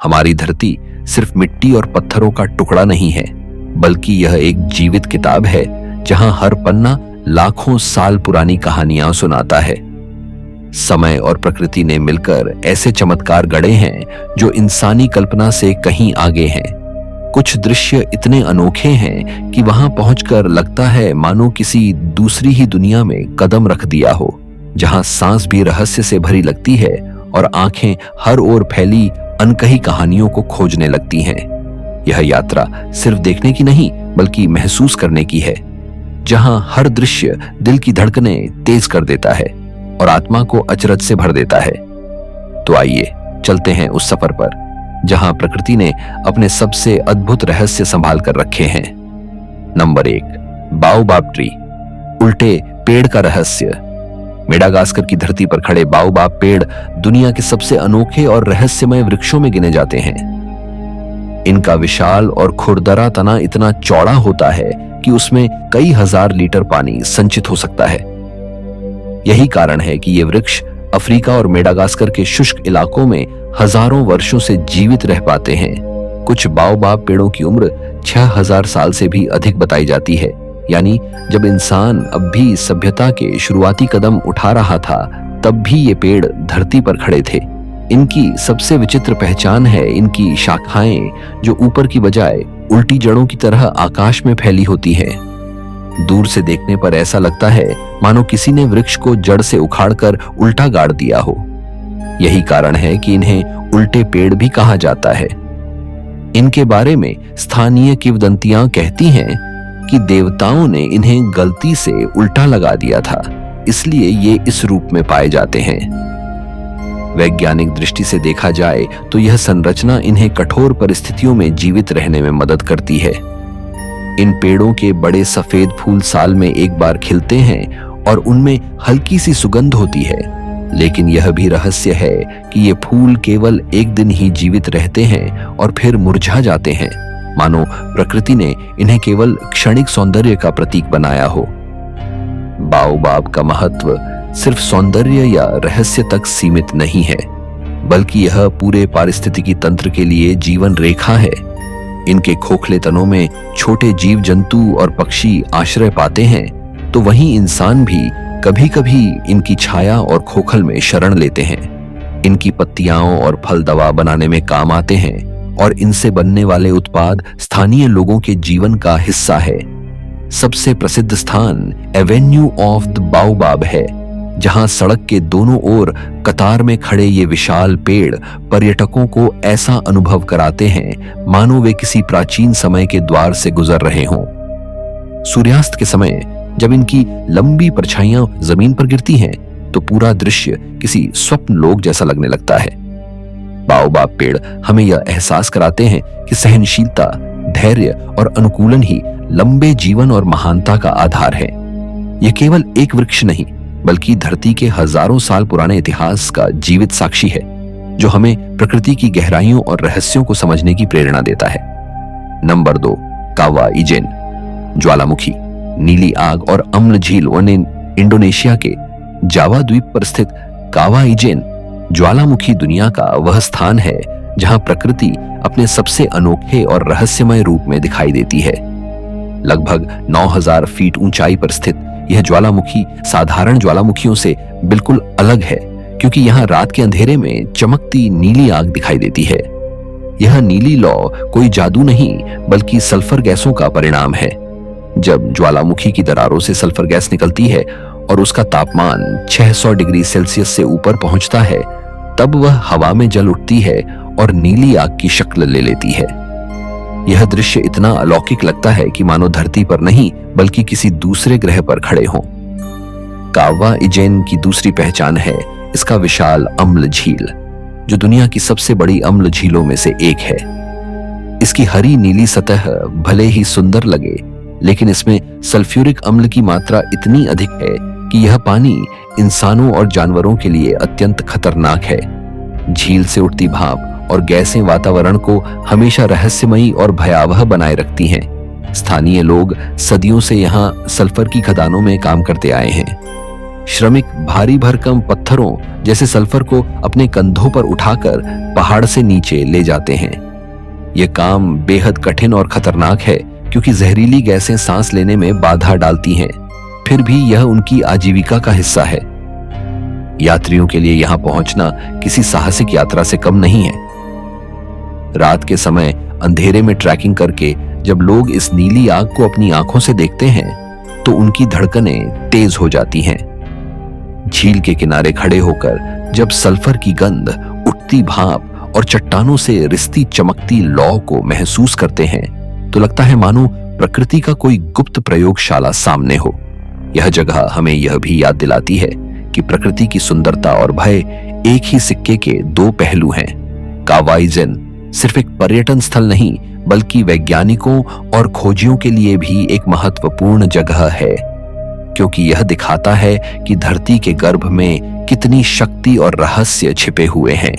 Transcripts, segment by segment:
हमारी धरती सिर्फ मिट्टी और पत्थरों का टुकड़ा नहीं है, बल्कि यह एक जीवित किताब है जहां हर पन्ना लाखों साल पुरानी कहानियां सुनाता है। समय और प्रकृति ने मिलकर ऐसे चमत्कार गढ़े हैं जो इंसानी कल्पना से कहीं आगे हैं। कुछ दृश्य इतने अनोखे हैं कि वहां पहुंचकर लगता है मानो किसी दूसरी ही दुनिया में कदम रख दिया हो, जहां सांस भी रहस्य से भरी लगती है और आंखें हर ओर फैली अनकही कहानियों को खोजने लगती हैं। यह यात्रा सिर्फ देखने की नहीं, बल्कि महसूस करने की है, जहां हर दृश्य दिल की धड़कनें तेज कर देता है और आत्मा को अचरज से भर देता है। तो आइए चलते हैं उस सफर पर जहां प्रकृति ने अपने सबसे अद्भुत रहस्य संभाल कर रखे हैं। नंबर 1, बाओबाब ट्री, उल्टे पेड़ का रहस्य। मेडागास्कर की धरती पर खड़े बाओबाब पेड़ दुनिया के सबसे अनोखे और रहस्यमय वृक्षों में गिने जाते हैं। इनका विशाल और खुरदरा तना इतना चौड़ा होता है कि उसमें कई हजार लीटर पानी संचित हो सकता है। यही कारण है कि ये वृक्ष अफ्रीका और मेडागास्कर के शुष्क इलाकों में हजारों वर्षों से जीवित रह पाते हैं। कुछ बाओबाब पेड़ों की उम्र 6000 साल से भी अधिक बताई जाती है, यानी जब इंसान अब भी सभ्यता के शुरुआती कदम उठा रहा था, तब भी ये पेड़ धरती पर खड़े थे। इनकी सबसे विचित्र पहचान है इनकी शाखाएं, जो ऊपर की बजाय उल्टी जड़ों की तरह आकाश में फैली होती हैं। दूर से देखने पर ऐसा लगता है मानो किसी ने वृक्ष को जड़ से उखाड़कर उल्टा गाड़ दिया हो। यही कारण है कि इन्हें उल्टे पेड़ भी कहा जाता है। इनके बारे में स्थानीय किंवदंतियां कहती हैं कि देवताओं ने इन्हें गलती से उल्टा लगा दिया था, इसलिए ये इस रूप में पाए जाते हैं। वैज्ञानिक दृष्टि से देखा जाए तो यह संरचना इन्हें कठोर परिस्थितियों में जीवित रहने में मदद करती है। इन पेड़ों के बड़े सफेद फूल साल में एक बार खिलते हैं और उनमें हल्की सी सुगंध होती है, लेकिन यह भी रहस्य है कि ये फूल केवल एक दिन ही जीवित रहते हैं और फिर मुरझा जाते हैं, मानो प्रकृति ने इन्हें केवल क्षणिक सौंदर्य का प्रतीक बनाया हो। बाओबाब का महत्व सिर्फ सौंदर्य या रहस्य तक सीमित नहीं है, बल्कि यह पूरे पारिस्थितिकी तंत्र के लिए जीवन रेखा है। इनके खोखले तनों में छोटे जीव जंतु और पक्षी आश्रय पाते हैं, तो वहीं इंसान भी कभी कभी इनकी छाया और खोखल में शरण लेते हैं। इनकी पत्तियां और फल दवा बनाने में काम आते हैं और इनसे बनने वाले उत्पाद स्थानीय लोगों के जीवन का हिस्सा है। सबसे प्रसिद्ध स्थान एवेन्यू ऑफ द बाओबाब है, जहां सड़क के दोनों ओर कतार में खड़े ये विशाल पेड़ पर्यटकों को ऐसा अनुभव कराते हैं मानो वे किसी प्राचीन समय के द्वार से गुजर रहे हों। सूर्यास्त के समय जब इनकी लंबी परछाइयां जमीन पर गिरती हैं, तो पूरा दृश्य किसी स्वप्न लोक जैसा लगने लगता है। बाओबाब पेड़ हमें यह एहसास कराते हैं कि सहनशीलता, धैर्य और अनुकूलन ही लंबे जीवन और महानता का आधार है। यह केवल एक वृक्ष नहीं, बल्कि धरती के हजारों साल पुराने इतिहास का जीवित साक्षी है, जो हमें प्रकृति की गहराइयों और रहस्यों को समझने की प्रेरणा देता है। नंबर 2, कावा इजेन, ज्वालामुखी, नीली आग और अम्ल झील इंडोनेशिया के जावा द्वीप पर स्थित कावा इजेन ज्वालामुखी दुनिया का वह स्थान है जहां प्रकृति अपने सबसे अनोखे और रहस्यमय रूप में दिखाई देती है। लगभग 9000 फीट ऊंचाई पर स्थित यह ज्वालामुखी साधारण ज्वालामुखियों से बिल्कुल अलग है, क्योंकि यहाँ रात के अंधेरे में चमकती नीली आग दिखाई देती है। यह नीली लौ कोई जादू नहीं, बल्कि सल्फर गैसों का परिणाम है। जब ज्वालामुखी की दरारों से सल्फर गैस निकलती है और उसका तापमान 600 डिग्री सेल्सियस से ऊपर पहुंचता है, तब वह हवा में जल उठती है और नीली आग की शक्ल ले लेती है। यह दृश्य इतना अलौकिक लगता है कि मानो धरती पर नहीं, बल्कि किसी दूसरे ग्रह पर खड़े हों। कावा इजेन की दूसरी पहचान है इसका विशाल अम्ल झील, जो दुनिया की सबसे बड़ी अम्ल झीलों में से एक है। इसकी हरी नीली सतह भले ही सुंदर लगे, लेकिन इसमें सल्फ्यूरिक अम्ल की मात्रा इतनी अधिक है कि यह पानी इंसानों और जानवरों के लिए अत्यंत खतरनाक है। झील से उठती भाप और गैसें वातावरण को हमेशा रहस्यमयी और भयावह बनाए रखती हैं। स्थानीय लोग सदियों से यहाँ सल्फर की खदानों में काम करते आए हैं। श्रमिक भारी भरकम पत्थरों जैसे सल्फर को अपने कंधों पर उठाकर पहाड़ से नीचे ले जाते हैं। यह काम बेहद कठिन और खतरनाक है क्योंकि जहरीली गैसें सांस लेने में बाधा डालती हैं। फिर भी यह उनकी आजीविका का हिस्सा है। यात्रियों के लिए यहां पहुंचना किसी साहसिक यात्रा से कम नहीं है। रात के समय अंधेरे में ट्रैकिंग करके जब लोग इस नीली आग को अपनी आंखों से देखते हैं तो उनकी धड़कनें तेज हो जाती हैं। झील के किनारे खड़े होकर जब सल्फर की गंध, उठती भाप और चट्टानों से रिसती चमकती लौ को महसूस करते हैं तो लगता है मानो प्रकृति का कोई गुप्त प्रयोगशाला सामने हो। यह जगह हमें यह भी याद दिलाती है कि प्रकृति की सुंदरता और भय एक ही सिक्के के दो पहलू हैं। कावाई जेन सिर्फ एक पर्यटन स्थल नहीं बल्कि वैज्ञानिकों और खोजियों के लिए भी एक महत्वपूर्ण जगह है, क्योंकि यह दिखाता है कि धरती के गर्भ में कितनी शक्ति और रहस्य छिपे हुए हैं।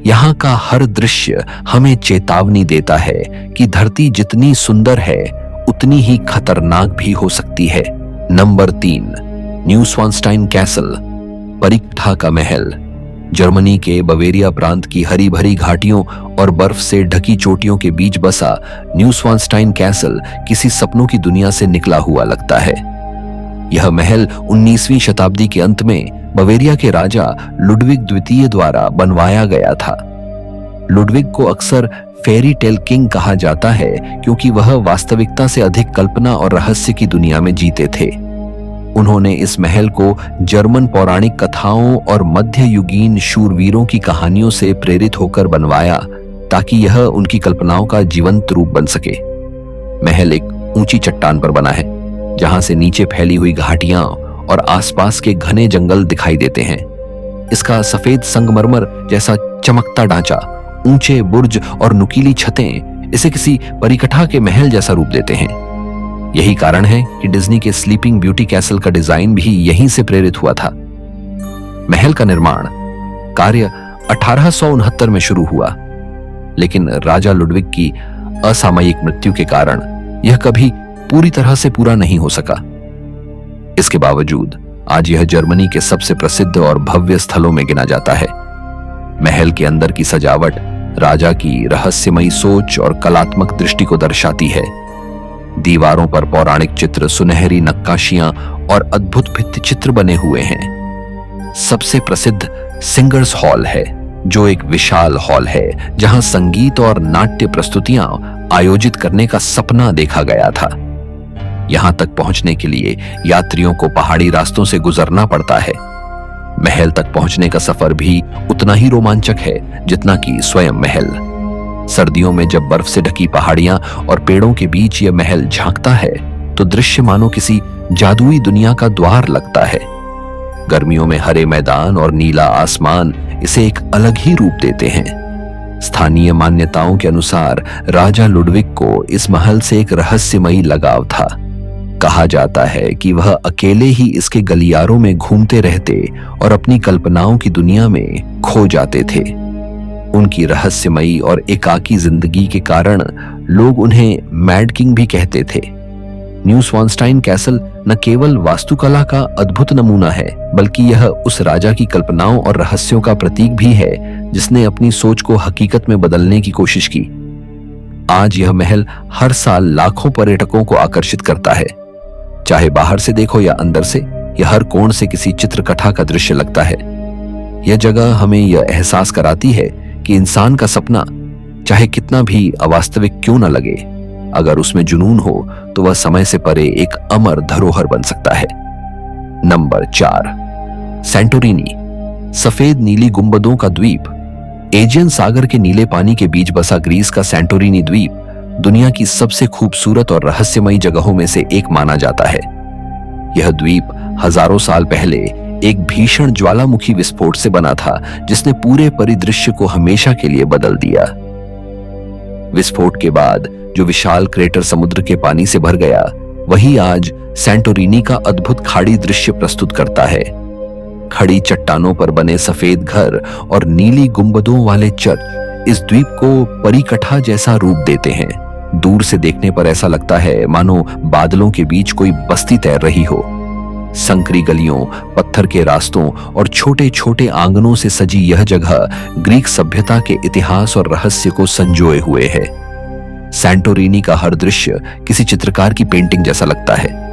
यहाँ का हर दृश्य हमें चेतावनी देता है कि धरती जितनी सुंदर है उतनी ही खतरनाक भी हो सकती है। नंबर 3, न्यूस्वानस्टाइन कैसल, परिकठा का महल। जर्मनी के बवेरिया प्रांत की हरी भरी घाटियों और बर्फ से ढकी चोटियों के बीच बसा न्यूस्वानस्टाइन कैसल किसी सपनों की दुनिया से निकला हुआ लगता है। यह महल 19वीं शताब्दी के अंत में बवेरिया के राजा लुडविग द्वितीय द्वारा बनवाया गया था। लुडविग को अक्सर फेरी टेल किंग कहा जाता है क्योंकि वह वास्तविकता से अधिक कल्पना और रहस्य की दुनिया में जीते थे। उन्होंने इस महल को जर्मन पौराणिक कथाओं और मध्ययुगीन शूरवीरों की कहानियों से प्रेरित होकर बनवाया ताकि यह उनकी कल्पनाओं का जीवंत रूप बन सके। महल एक ऊंची चट्टान पर बना है जहां से नीचे फैली हुई घाटियां और आसपास के घने जंगल दिखाई देते हैं। इसका सफेद संगमरमर जैसा चमकता ढांचा, ऊंचे बुर्ज और नुकीली छतें इसे किसी परिकठा के महल जैसा रूप देते हैं। यही कारण है कि डिज्नी के स्लीपिंग ब्यूटी कैसल का डिजाइन भी यहीं से प्रेरित हुआ था। महल का निर्माण कार्य 1869 में शुरू हुआ, लेकिन राजा लुडविग की असामयिक मृत्यु के कारण यह कभी पूरी तरह से पूरा नहीं हो सका। इसके बावजूद आज यह जर्मनी के सबसे प्रसिद्ध और भव्य स्थलों में गिना जाता है। महल के अंदर की सजावट राजा की रहस्यमयी सोच और कलात्मक दृष्टि को दर्शाती है। दीवारों पर पौराणिक चित्र, सुनहरी नक्काशियां और अद्भुत भित्ति चित्र बने हुए हैं। सबसे प्रसिद्ध सिंगर्स हॉल है, जो एक विशाल हॉल है जहां संगीत और नाट्य प्रस्तुतियां आयोजित करने का सपना देखा गया था। यहां तक पहुंचने के लिए यात्रियों को पहाड़ी रास्तों से गुजरना पड़ता है। महल तक पहुंचने का सफर भी उतना ही रोमांचक है जितना कि स्वयं महल। सर्दियों में जब बर्फ से ढकी पहाड़ियां और पेड़ों के बीच यह महल झांकता है तो दृश्य मानो किसी जादुई दुनिया का द्वार लगता है। गर्मियों में हरे मैदान और नीला आसमान इसे एक अलग ही रूप देते हैं। स्थानीय मान्यताओं के अनुसार राजा लुडविग को इस महल से एक रहस्यमयी लगाव था। कहा जाता है कि वह अकेले ही इसके गलियारों में घूमते रहते और अपनी कल्पनाओं की दुनिया में खो जाते थे। उनकी रहस्यमयी और एकाकी जिंदगी के कारण लोग उन्हें मैड किंग भी कहते थे। न्यूस्वानस्टाइन कैसल न केवल वास्तुकला का अद्भुत नमूना है, बल्कि यह उस राजा की कल्पनाओं और रहस्यों का प्रतीक भी है जिसने अपनी सोच को हकीकत में बदलने की कोशिश की। आज यह महल हर साल लाखों पर्यटकों को आकर्षित करता है। चाहे बाहर से देखो या अंदर से, यह हर कोण से किसी चित्रकथा का दृश्य लगता है। यह जगह हमें यह एहसास कराती है कि इंसान का सपना चाहे कितना भी अवास्तविक क्यों न लगे, अगर उसमें जुनून हो तो वह समय से परे एक अमर धरोहर बन सकता है। नंबर 4, सैंटोरिनी, सफेद नीली गुंबदों का द्वीप। एजियन सागर के नीले पानी के बीच बसा ग्रीस का सैंटोरिनी द्वीप दुनिया की सबसे खूबसूरत और रहस्यमयी जगहों में से एक माना जाता है। यह द्वीप हजारों साल पहले एक भीषण ज्वालामुखी विस्फोट से बना था जिसने पूरे परिदृश्य को हमेशा के लिए बदल दिया। विस्फोट के बाद जो विशाल क्रेटर समुद्र के पानी से भर गया, वही आज सैंटोरिनी का अद्भुत खाड़ी दृश्य प्रस्तुत करता है। खड़ी चट्टानों पर बने सफेद घर और नीली गुंबदों वाले चर्च इस द्वीप को परिकठा जैसा रूप देते हैं। दूर से देखने पर ऐसा लगता है मानो बादलों के बीच कोई बस्ती तैर रही हो। संकरी गलियों, पत्थर के रास्तों और छोटे छोटे आंगनों से सजी यह जगह ग्रीक सभ्यता के इतिहास और रहस्य को संजोए हुए है। सैंटोरिनी का हर दृश्य किसी चित्रकार की पेंटिंग जैसा लगता है।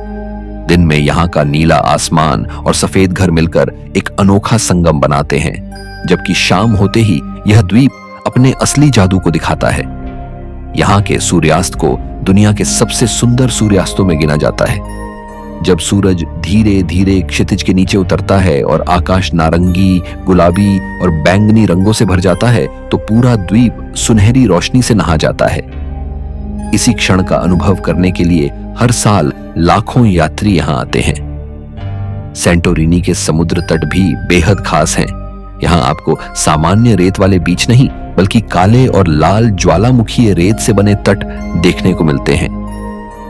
दिन में यहाँ का नीला आसमान और सफेद घर मिलकर एक अनोखा संगम बनाते हैं, जबकि शाम होते ही यह द्वीप अपने असली जादू को दिखाता है। यहाँ के सूर्यास्त को दुनिया के सबसे सुंदर सूर्यास्तों में गिना जाता है। जब सूरज धीरे धीरे क्षितिज के नीचे उतरता है और आकाश नारंगी, गुलाबी और बैंगनी रंगों से भर जाता है, तो पूरा द्वीप सुनहरी रोशनी से नहा जाता है। इसी क्षण का अनुभव करने के लिए हर साल लाखों यात्री यहां आते हैं। सैंटोरिनी के समुद्र तट भी बेहद खास हैं। यहां आपको सामान्य रेत वाले बीच नहीं, बल्कि काले और लाल ज्वालामुखी रेत से बने तट देखने को मिलते हैं।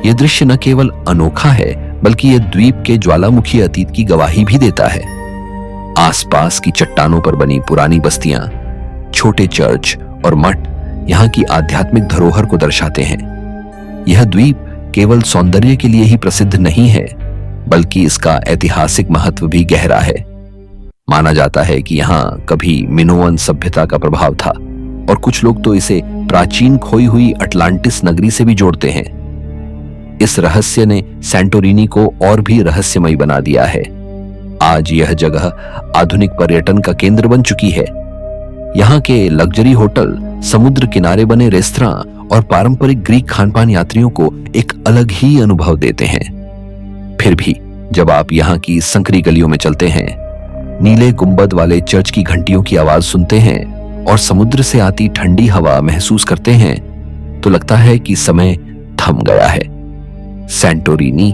यह दृश्य न केवल अनोखा है, बल्कि यह द्वीप के ज्वालामुखी अतीत की गवाही भी देता है। आसपास की चट्टानों पर बनी पुरानी बस्तियां, छोटे चर्च और मठ यहाँ की आध्यात्मिक धरोहर को दर्शाते हैं। यह द्वीप केवल सौंदर्य के लिए ही प्रसिद्ध नहीं है, बल्कि इसका ऐतिहासिक महत्व भी गहरा है। माना जाता है कि यहाँ कभी मिनोअन सभ्यता का प्रभाव था, और कुछ लोग तो इसे प्राचीन खोई हुई अटलांटिस नगरी से भी जोड़ते हैं। इस रहस्य ने सैंटोरिनी को और भी रहस्यमय बना दिया है। आज यह जगह आधुनिक पर्यटन का केंद्र बन चुकी है। यहाँ के लग्जरी होटल, समुद्र किनारे बने रेस्तरां और पारंपरिक ग्रीक खानपान यात्रियों को एक अलग ही अनुभव देते हैं। फिर भी जब आप यहाँ की संकरी गलियों में चलते हैं, नीले गुंबद वाले चर्च की घंटियों की आवाज सुनते हैं और समुद्र से आती ठंडी हवा महसूस करते हैं, तो लगता है कि समय थम गया है। सैंटोरिनी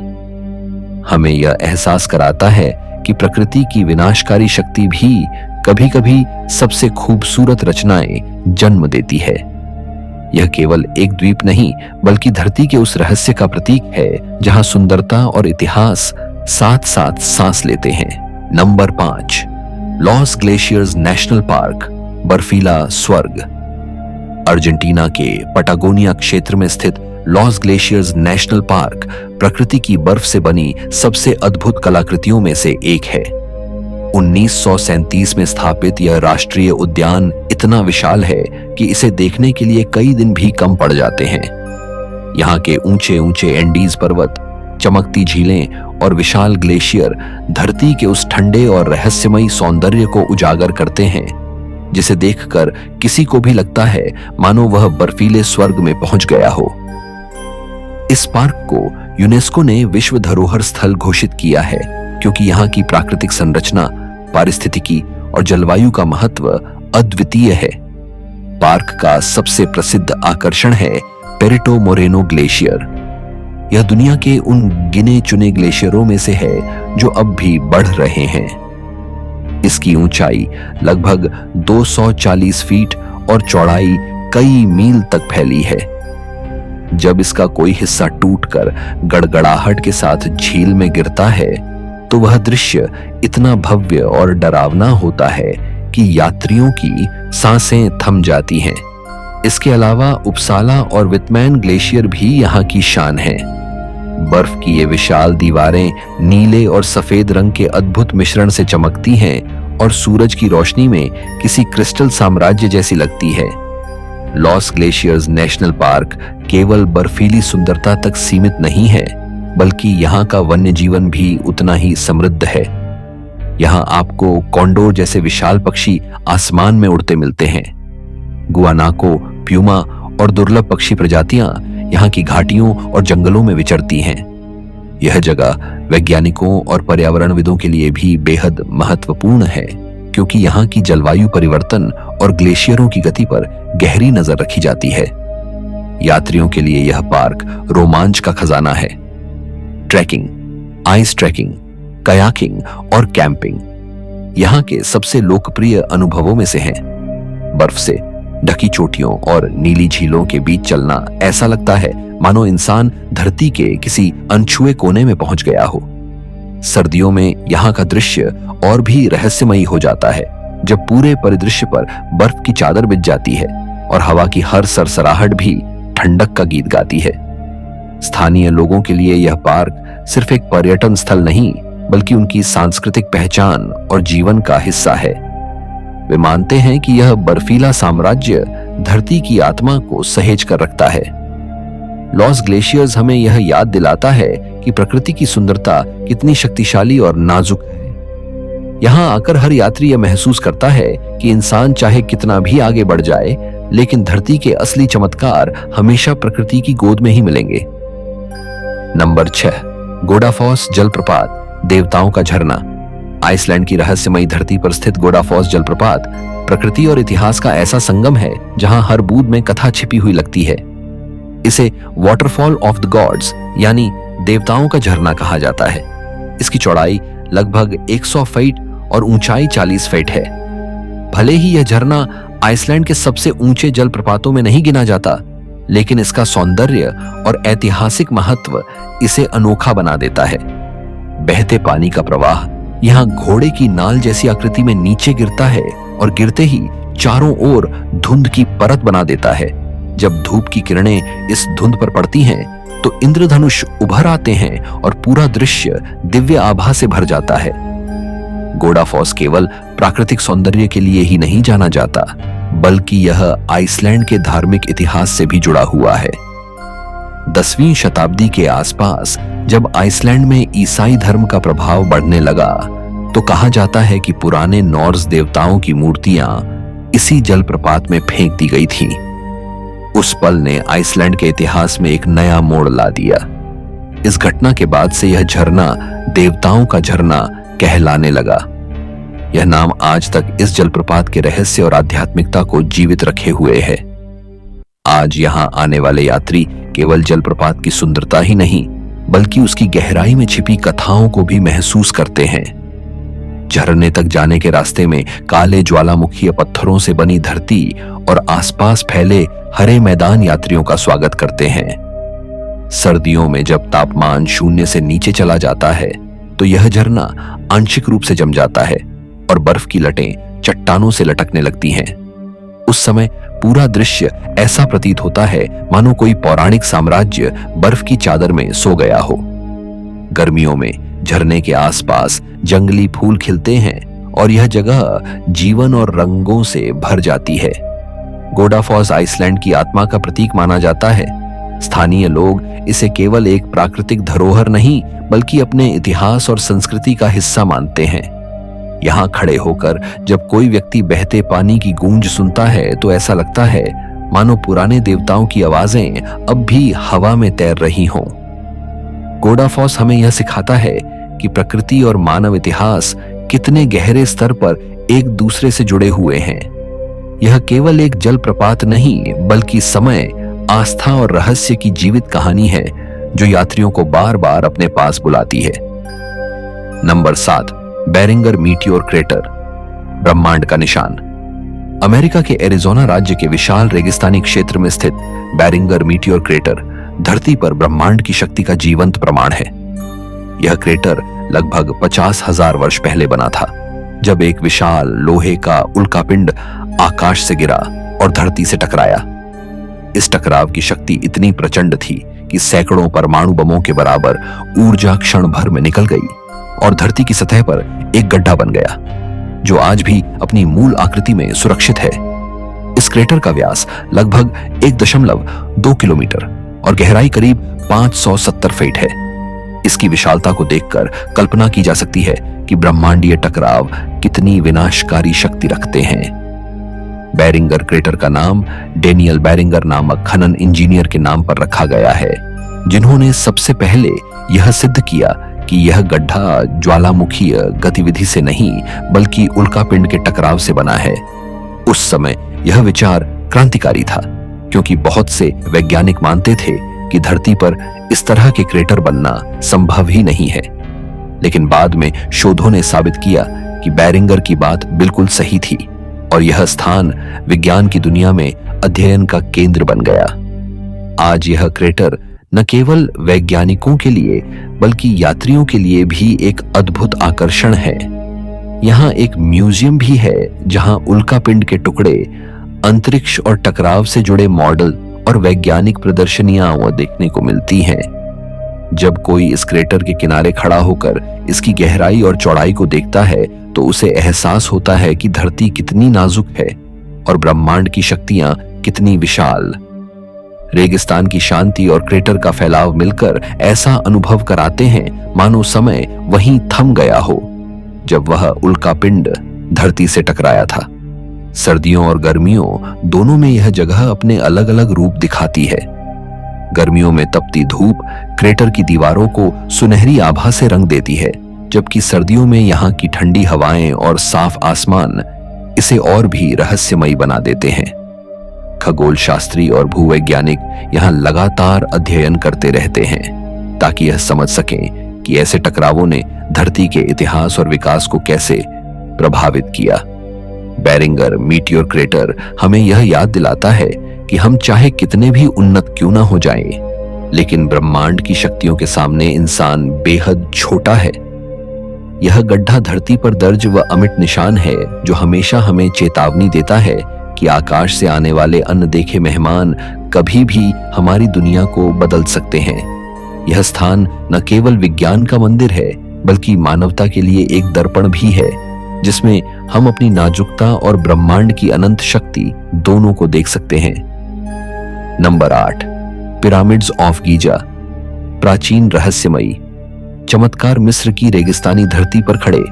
हमें यह एहसास कराता है कि प्रकृति की विनाशकारी शक्ति भी कभी-कभी सबसे खूबसूरत रचनाएं जन्म देती है। यह केवल एक द्वीप नहीं, बल्कि धरती के उस रहस्य का प्रतीक है जहां सुंदरता और इतिहास साथ साथ सांस लेते हैं। Number 5, loss glaciers national park, बर्फीला स्वर्ग। अर्जेंटीना के पटागोनिया क्षेत्र में स्थित लॉस ग्लेशियर्स नेशनल पार्क प्रकृति की बर्फ से बनी सबसे अद्भुत कलाकृतियों में से एक है। 1937 में स्थापित यह राष्ट्रीय उद्यान इतना विशाल है कि इसे देखने के लिए कई दिन भी कम पड़ जाते हैं। यहाँ के ऊंचे ऊंचे एंडीज पर्वत, चमकती झीलें और विशाल ग्लेशियर धरती के उस ठंडे और रहस्यमयी सौंदर्य को उजागर करते हैं, जिसे देखकर किसी को भी लगता है मानो वह बर्फीले स्वर्ग में पहुंच गया हो। इस पार्क को यूनेस्को ने विश्व धरोहर स्थल घोषित किया है, क्योंकि यहाँ की प्राकृतिक संरचना, पारिस्थितिकी और जलवायु का महत्व अद्वितीय है। पार्क का सबसे प्रसिद्ध आकर्षण है पेरिटो मोरेनो ग्लेशियर। यह दुनिया के उन गिने चुने ग्लेशियरों में से है जो अब भी बढ़ रहे हैं। इसकी ऊंचाई लगभग 240 फीट और चौड़ाई कई मील तक फैली है। जब इसका कोई हिस्सा टूटकर गड़गड़ाहट के साथ झील में गिरता है, तो वह दृश्य इतना भव्य और डरावना होता है कि यात्रियों की सांसें थम जाती हैं। इसके अलावा उपसाला और विटमैन ग्लेशियर भी यहाँ की शान है। बर्फ की ये विशाल दीवारें नीले और सफेद रंग के अद्भुत मिश्रण से चमकती हैं और सूरज की रोशनी में किसी क्रिस्टल साम्राज्य जैसी लगती है। लॉस ग्लेशियर्स नेशनल पार्क केवल बर्फीली सुंदरता तक सीमित नहीं है, बल्कि यहाँ का वन्य जीवन भी उतना ही समृद्ध है। यहाँ आपको कॉन्डोर जैसे विशाल पक्षी आसमान में उड़ते मिलते हैं। गुआनाको, प्यूमा और दुर्लभ पक्षी प्रजातियां यहाँ की घाटियों और जंगलों में विचरती हैं। यह जगह वैज्ञानिकों और पर्यावरणविदों के लिए भी बेहद महत्वपूर्ण है, क्योंकि यहाँ की जलवायु परिवर्तन और ग्लेशियरों की गति पर गहरी नजर रखी जाती है। यात्रियों के लिए यह पार्क रोमांच का खजाना है। ट्रैकिंग, आइस ट्रैकिंग, कयाकिंग और कैंपिंग यहाँ के सबसे लोकप्रिय अनुभवों में से हैं। बर्फ से ढकी चोटियों और नीली झीलों के बीच चलना ऐसा लगता है मानो इंसान धरती के किसी अनछुए कोने में पहुंच गया हो। सर्दियों में यहाँ का दृश्य और भी रहस्यमयी हो जाता है, जब पूरे परिदृश्य पर बर्फ की चादर बिछ जाती है और हवा की हर सरसराहट भी ठंडक का गीत गाती है। स्थानीय लोगों के लिए यह पार्क सिर्फ एक पर्यटन स्थल नहीं, बल्कि उनकी सांस्कृतिक पहचान और जीवन का हिस्सा है। वे मानते हैं कि यह बर्फीला साम्राज्य धरती की आत्मा को सहेज कर रखता है। लॉस ग्लेशियर्स हमें यह याद दिलाता है कि प्रकृति की सुंदरता कितनी शक्तिशाली और नाजुक है। यहाँ आकर हर यात्री यह महसूस करता है कि इंसान चाहे कितना भी आगे बढ़ जाए, लेकिन धरती के असली चमत्कार हमेशा प्रकृति की गोद में ही मिलेंगे। नंबर 6, गोडाफॉस जलप्रपात, देवताओं का झरना। आइसलैंड की रहस्यमयी धरती पर स्थित गोडाफॉस जलप्रपात प्रकृति और इतिहास का ऐसा संगम है जहां हर बूंद में कथा छिपी हुई लगती है। इसे वाटरफॉल ऑफ द गॉड्स यानी देवताओं का झरना कहा जाता है। इसकी चौड़ाई लगभग 100 फीट और ऊंचाई 40 फीट है। भले ही यह झरना आइसलैंड के सबसे ऊंचे जलप्रपातों में नहीं गिना जाता, लेकिन इसका सौंदर्य और ऐतिहासिक महत्व इसे अनोखा बना देता है। बहते पानी का प्रवाह यहाँ घोड़े की नाल जैसी आकृति में नीचे गिरता है और गिरते ही चारों ओर धुंध की परत बना देता है। जब धूप की किरणें इस धुंध पर पड़ती हैं, तो इंद्रधनुष उभर आते हैं और पूरा दृश्य दिव्य आभा से भर जाता है। गोडाफॉस केवल प्राकृतिक सौंदर्य के लिए ही नहीं जाना जाता, बल्कि यह आइसलैंड के धार्मिक इतिहास से भी जुड़ा हुआ है। 10वीं शताब्दी के आसपास जब आइसलैंड में ईसाई धर्म का प्रभाव बढ़ने लगा, तो कहा जाता है कि पुराने नॉर्स देवताओं की मूर्तियां इसी जलप्रपात में फेंक दी गई थीं। उस पल ने आइसलैंड के इतिहास में एक नया मोड़ ला दिया। इस घटना के बाद से यह झरना देवताओं का झरना कहलाने लगा। यह नाम आज तक इस जलप्रपात के रहस्य और आध्यात्मिकता को जीवित रखे हुए है। आज यहां आने वाले यात्री केवल जलप्रपात की सुंदरता ही नहीं, बल्कि उसकी गहराई में छिपी कथाओं को भी महसूस करते हैं। झरने तक जाने के रास्ते में काले ज्वालामुखीय पत्थरों से बनी धरती और आसपास फैले हरे मैदान यात्रियों का स्वागत करते हैं। सर्दियों में जब तापमान 0 से नीचे चला जाता है, तो यह झरना आंशिक रूप से जम जाता है और बर्फ की लटें चट्टानों से लटकने लगती हैं। उस समय पूरा दृश्य ऐसा प्रतीत होता है मानो कोई पौराणिक साम्राज्य बर्फ की चादर में सो गया हो। गर्मियों में झरने के आसपास जंगली फूल खिलते हैं और यह जगह जीवन और रंगों से भर जाती है। गोडाफॉस आइसलैंड की आत्मा का प्रतीक माना जाता है। स्थानीय लोग इसे केवल एक प्राकृतिक धरोहर नहीं, बल्कि अपने इतिहास और संस्कृति का हिस्सा मानते हैं। यहाँ खड़े होकर जब कोई व्यक्ति बहते पानी की गूंज सुनता है, तो ऐसा लगता है मानो पुराने देवताओं की आवाजें अब भी हवा में तैर रही हों। गोडाफॉस हमें यह सिखाता है कि प्रकृति और मानव इतिहास कितने गहरे स्तर पर एक दूसरे से जुड़े हुए हैं। यह केवल एक जलप्रपात नहीं, बल्कि समय, आस्था और रहस्य की जीवित कहानी है, जो यात्रियों को बार बार अपने पास बुलाती है। नंबर 7, बेरिंगर मीटियोर क्रेटर, ब्रह्मांड का निशान। अमेरिका के एरिजोना राज्य के विशाल रेगिस्तानी क्षेत्र में स्थित बेरिंगर मीटियोर क्रेटर धरती पर ब्रह्मांड की शक्ति का जीवंत प्रमाण है। यह क्रेटर लगभग 50,000 वर्ष पहले बना था, जब एक विशाल लोहे का उल्कापिंड आकाश से गिरा और धरती से टकराया। इस टकराव की शक्ति इतनी प्रचंड थी कि सैकड़ों परमाणु बमों के बराबर ऊर्जा क्षण भर में निकल गई और धरती की सतह पर एक गड्ढा बन गया, जो आज भी अपनी मूल आकृति में सुरक्षित है। इस क्रेटर का व्यास लगभग 1.2 किलोमीटर और गहराई करीब 570 फीट है। इसकी विशालता को देखकर कल्पना की जा सकती है कि ब्रह्मांडीय टकराव कितनी विनाशकारी शक्ति रखते हैं। बेरिंगर क्रेटर का नाम डेनियल बेरिंगर नामक खनन इंजीनियर के नाम पर रखा गया है, जिन्होंने सबसे पहले यह सिद्ध किया कि यह गड्ढा ज्वालामुखीय गतिविधि से नहीं, बल्कि उल्कापिंड के टकराव से बना है। उस समय यह विचार क्रांतिकारी था, क्योंकि बहुत से वैज्ञानिक मानते थे कि धरती पर इस तरह के क्रेटर बनना संभव ही नहीं है। लेकिन बाद में शोधों ने साबित किया कि बेरिंगर की बात बिल्कुल सही थी और यह स्थान विज्ञान की दुनिया में अध्ययन का केंद्र बन गया। आज यह क्रेटर न केवल वैज्ञानिकों के लिए, बल्कि यात्रियों के लिए भी एक अद्भुत आकर्षण है। यहाँ एक म्यूजियम भी है, जहाँ उल्कापिंड के टुकड़े, अंतरिक्ष और टकराव से जुड़े मॉडल और वैज्ञानिक प्रदर्शनियां देखने को मिलती हैं। जब कोई इस क्रेटर के किनारे खड़ा होकर इसकी गहराई और चौड़ाई को देखता है तो उसे एहसास होता है कि धरती कितनी नाजुक है और ब्रह्मांड की शक्तियां कितनी विशाल। रेगिस्तान की शांति और क्रेटर का फैलाव मिलकर ऐसा अनुभव कराते हैं मानो समय वहीं थम गया हो जब वह उल्कापिंड धरती से टकराया था। सर्दियों और गर्मियों दोनों में यह जगह अपने अलग अलग रूप दिखाती है। गर्मियों में तपती धूप क्रेटर की दीवारों को सुनहरी आभा से रंग देती है, जबकि सर्दियों में यहाँ की ठंडी हवाएं और साफ आसमान इसे और भी रहस्यमयी बना देते हैं। खगोल शास्त्री और भूवैज्ञानिक यहाँ लगातार अध्ययन करते रहते हैं ताकि यह समझ सकें कि ऐसे टकरावों ने धरती के इतिहास और विकास को कैसे प्रभावित किया। बेरिंगर मीटियोर क्रेटर हमें यह याद दिलाता है कि हम चाहे कितने भी उन्नत क्यों ना हो जाएं, लेकिन ब्रह्मांड की शक्तियों के सामने इंसान बेहद छोटा है। यह गड्ढा धरती पर दर्ज व अमिट निशान है जो हमेशा हमें चेतावनी देता है कि आकाश से आने वाले अनदेखे मेहमान कभी भी हमारी दुनिया को बदल सकते हैं। यह स्थान न केवल विज्ञान का मंदिर है बल्कि मानवता के लिए एक दर्पण भी है, जिसमें हम अपनी नाजुकता और ब्रह्मांड की अनंत शक्ति दोनों को देख सकते हैं। Number 8, pyramids of Giza. प्राचीन रहस्यमयी चमत्कार। मिस्र की रेगिस्तानी धरती पर खड़े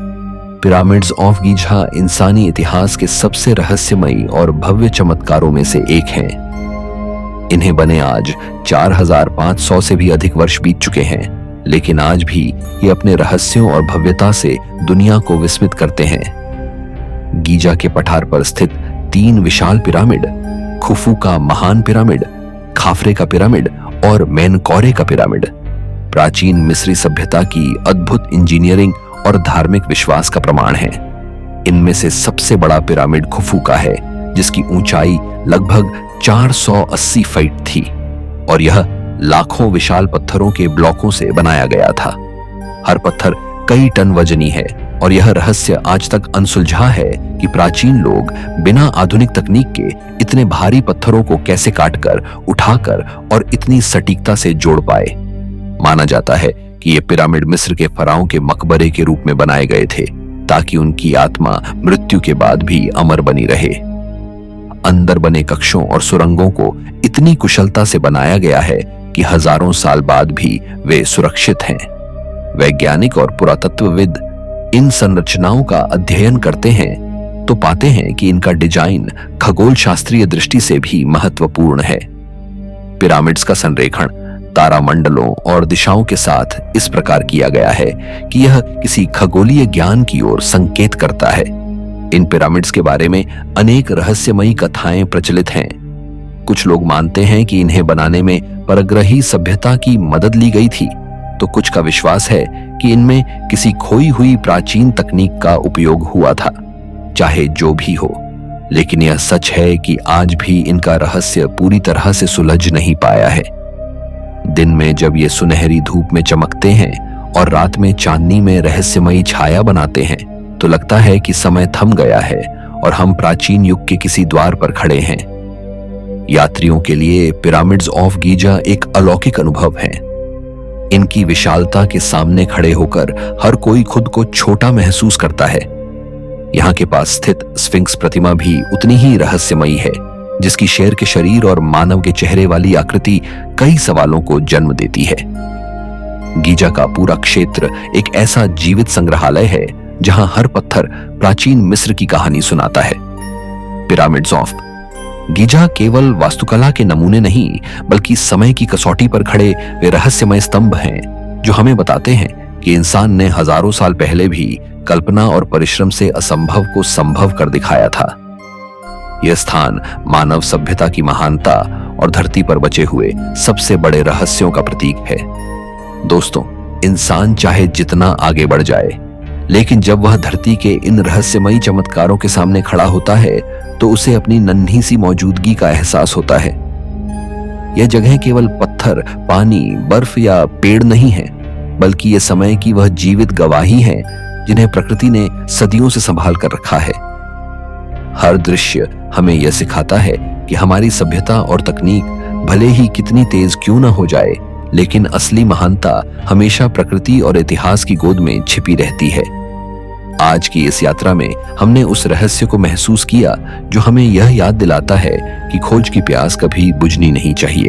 पिरामिड्स ऑफ गीजा इंसानी इतिहास के सबसे रहस्यमयी और भव्य चमत्कारों में से एक हैं। इन्हें बने आज 4500 से भी अधिक वर्ष बीत चुके हैं, लेकिन आज भी ये अपने रहस्यों और भव्यता से दुनिया को विस्मित करते हैं। गीजा के पठार पर स्थित 3 विशाल पिरामिड, खुफू का महान पिरामिड, खाफरे का पिरामिड और मेनकौरे का पिरामिड, प्राचीन मिस्री सभ्यता की अद्भुत इंजीनियरिंग और धार्मिक विश्वास का प्रमाण है। इनमें से सबसे बड़ा पिरामिड खुफू का है, जिसकी ऊंचाई लगभग 480 फीट थी और यह लाखों विशाल पत्थरों के ब्लॉकों से बनाया गया था। हर पत्थर कई टन वजनी है और यह रहस्य आज तक अनसुलझा है कि प्राचीन लोग बिना आधुनिक तकनीक के इतने भारी पत्थरों को कैसे काटकर, उठाकर और इतनी सटीकता से जोड़ पाए। माना जाता है कि ये पिरामिड मिस्र के फराओं के मकबरे के रूप में बनाए गए थे ताकि उनकी आत्मा मृत्यु के बाद भी अमर बनी रहे। अंदर बने कक्षों और सुरंगों को इतनी कुशलता से बनाया गया है कि हजारों साल बाद भी वे सुरक्षित हैं। वैज्ञानिक और पुरातत्वविद इन संरचनाओं का अध्ययन करते हैं तो पाते हैं कि इनका डिजाइन खगोल शास्त्रीय दृष्टि से भी महत्वपूर्ण है। पिरामिड्स का संरेखण तारामंडलों और दिशाओं के साथ इस प्रकार किया गया है कि यह किसी खगोलीय ज्ञान की ओर संकेत करता है। इन पिरामिड्स के बारे में अनेक रहस्यमयी कथाएं प्रचलित हैं। कुछ लोग मानते हैं कि इन्हें बनाने में परग्रही सभ्यता की मदद ली गई थी, तो कुछ का विश्वास है कि इनमें किसी खोई हुई प्राचीन तकनीक का उपयोग हुआ था। चाहे जो भी हो, लेकिन यह सच है कि आज भी इनका रहस्य पूरी तरह से सुलझ नहीं पाया है। दिन में जब ये सुनहरी धूप में चमकते हैं और रात में चांदनी में रहस्यमयी छाया बनाते हैं तो लगता है कि समय थम गया है और हम प्राचीन युग के किसी द्वार पर खड़े हैं। यात्रियों के लिए पिरामिड्स ऑफ गीजा एक अलौकिक अनुभव है। इनकी विशालता के सामने खड़े होकर हर कोई खुद को छोटा महसूस करता है। यहाँ के पास स्थित स्फिंक्स प्रतिमा भी उतनी ही रहस्यमयी है, जिसकी शेर के शरीर और मानव के चेहरे वाली आकृति कई सवालों को जन्म देती है। गीजा का पूरा क्षेत्र एक ऐसा जीवित संग्रहालय है जहां हर पत्थर प्राचीन मिस्र की कहानी सुनाता है। पिरामिड्स ऑफ गीजा केवल वास्तुकला के नमूने नहीं, बल्कि समय की कसौटी पर खड़े वे रहस्यमय स्तंभ हैं जो हमें बताते हैं कि इंसान ने हजारों साल पहले भी कल्पना और परिश्रम से असंभव को संभव कर दिखाया था। यह स्थान मानव सभ्यता की महानता और धरती पर बचे हुए सबसे बड़े रहस्यों का प्रतीक है। दोस्तों, इंसान चाहे जितना आगे बढ़ जाए, लेकिन जब वह धरती के इन रहस्यमयी चमत्कारों के सामने खड़ा होता है तो उसे अपनी नन्ही सी मौजूदगी का एहसास होता है। यह जगह केवल पत्थर, पानी, बर्फ या पेड़ नहीं है, बल्कि यह समय की वह जीवित गवाही है जिन्हें प्रकृति ने सदियों से संभाल कर रखा है। हर दृश्य हमें यह सिखाता है कि हमारी सभ्यता और तकनीक भले ही कितनी तेज क्यों न हो जाए, लेकिन असली महानता हमेशा प्रकृति और इतिहास की गोद में छिपी रहती है। आज की इस यात्रा में हमने उस रहस्य को महसूस किया जो हमें यह याद दिलाता है कि खोज की प्यास कभी बुझनी नहीं चाहिए।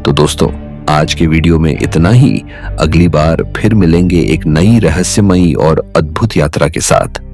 तो दोस्तों, आज के वीडियो में इतना ही। अगली बार फिर मिलेंगे एक नई रहस्यमयी और अद्भुत यात्रा के साथ।